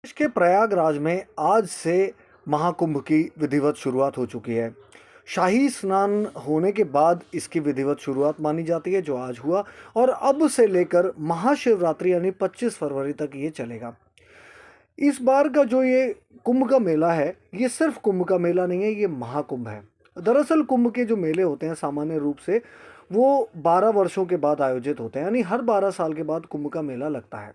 देश के प्रयागराज में आज से महाकुंभ की विधिवत शुरुआत हो चुकी है। शाही स्नान होने के बाद इसकी विधिवत शुरुआत मानी जाती है, जो आज हुआ, और अब से लेकर महाशिवरात्रि यानी 25 फरवरी तक ये चलेगा। इस बार का जो ये कुंभ का मेला है, ये सिर्फ कुंभ का मेला नहीं है, ये महाकुंभ है। दरअसल कुंभ के जो मेले होते हैं सामान्य रूप से वो 12 वर्षों के बाद आयोजित होते हैं, यानी हर 12 साल के बाद कुंभ का मेला लगता है।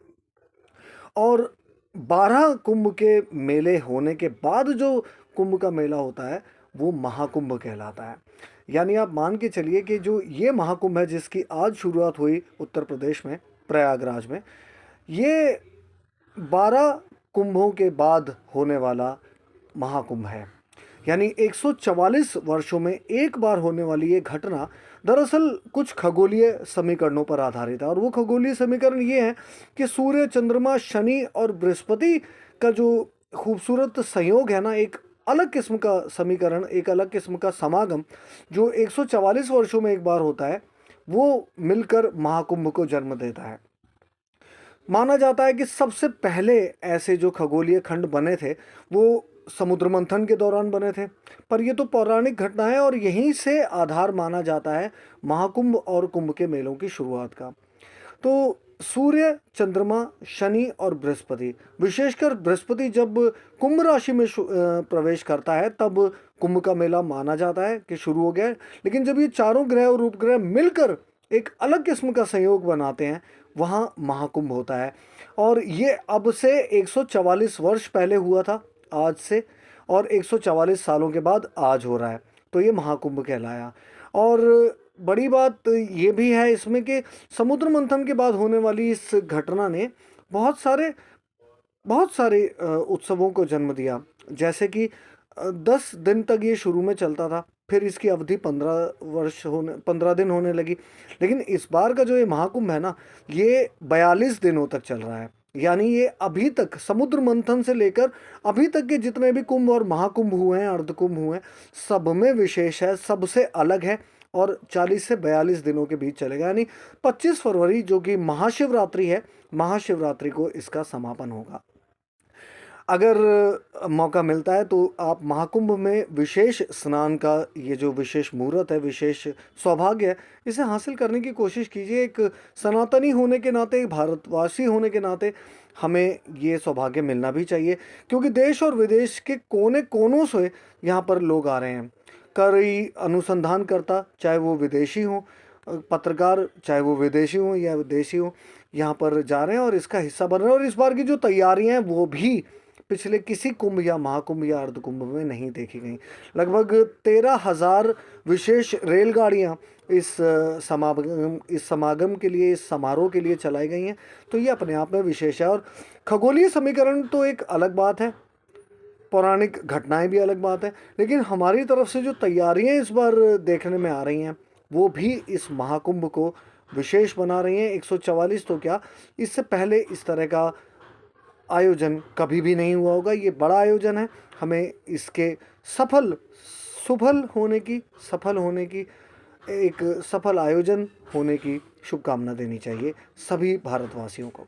और 12 कुंभ के मेले होने के बाद जो कुंभ का मेला होता है वो महाकुंभ कहलाता है। यानी आप मान के चलिए कि जो ये महाकुंभ है जिसकी आज शुरुआत हुई उत्तर प्रदेश में प्रयागराज में, ये 12 कुंभों के बाद होने वाला महाकुंभ है। यानी 144 वर्षों में एक बार होने वाली ये घटना दरअसल कुछ खगोलीय समीकरणों पर आधारित है, और वो खगोलीय समीकरण ये हैं कि सूर्य, चंद्रमा, शनि और बृहस्पति का जो खूबसूरत संयोग है ना, एक अलग किस्म का समीकरण, एक अलग किस्म का समागम जो 144 वर्षों में एक बार होता है, वो मिलकर महाकुंभ को जन्म देता है। माना जाता है कि सबसे पहले ऐसे जो खगोलीय खंड बने थे वो समुद्र मंथन के दौरान बने थे, पर ये तो पौराणिक घटना है और यहीं से आधार माना जाता है महाकुंभ और कुंभ के मेलों की शुरुआत का। तो सूर्य, चंद्रमा, शनि और बृहस्पति, विशेषकर बृहस्पति जब कुंभ राशि में प्रवेश करता है तब कुंभ का मेला माना जाता है कि शुरू हो गया है। लेकिन जब ये चारों ग्रह और उपग्रह मिलकर एक अलग किस्म का संयोग बनाते हैं, वहाँ महाकुंभ होता है। और ये अब से 144 वर्ष पहले हुआ था आज से, और 144 सालों के बाद आज हो रहा है, तो ये महाकुंभ कहलाया। और बड़ी बात ये भी है इसमें कि समुद्र मंथन के बाद होने वाली इस घटना ने बहुत सारे उत्सवों को जन्म दिया। जैसे कि 10 दिन तक ये शुरू में चलता था, फिर इसकी अवधि 15 दिन होने लगी। लेकिन इस बार का जो ये महाकुंभ है ना, ये 42 दिनों तक चल रहा है। यानी ये अभी तक समुद्र मंथन से लेकर अभी तक के जितने भी कुंभ और महाकुंभ हुए हैं, अर्धकुंभ हुए हैं, सब में विशेष है, सबसे अलग है, और 40 से 42 दिनों के बीच चलेगा। यानी 25 फरवरी जो कि महाशिवरात्रि है, महाशिवरात्रि को इसका समापन होगा। अगर मौका मिलता है तो आप महाकुंभ में विशेष स्नान का ये जो विशेष मुहूर्त है, विशेष सौभाग्य है, इसे हासिल करने की कोशिश कीजिए। एक सनातनी होने के नाते, एक भारतवासी होने के नाते हमें ये सौभाग्य मिलना भी चाहिए, क्योंकि देश और विदेश के कोने कोनों से यहाँ पर लोग आ रहे हैं। कई अनुसंधानकर्ता, चाहे वो विदेशी हों, पत्रकार चाहे वो विदेशी हों या विदेशी हों, यहाँ पर जा रहे हैं और इसका हिस्सा बन रहे हैं। और इस बार की जो तैयारियां हैं वो भी पिछले किसी कुंभ या महाकुंभ या अर्धकुंभ में नहीं देखी गई। लगभग 13,000 विशेष रेलगाड़ियाँ इस समागम के लिए, इस समारोह के लिए चलाई गई हैं। तो ये अपने आप में विशेष है। और खगोलीय समीकरण तो एक अलग बात है, पौराणिक घटनाएं भी अलग बात है, लेकिन हमारी तरफ से जो तैयारियां इस बार देखने में आ रही हैं वो भी इस महाकुंभ को विशेष बना रही हैं। 144 तो क्या, इससे पहले इस तरह का आयोजन कभी भी नहीं हुआ होगा। ये बड़ा आयोजन है, हमें इसके सफल होने की एक सफल आयोजन होने की शुभकामना देनी चाहिए सभी भारतवासियों को।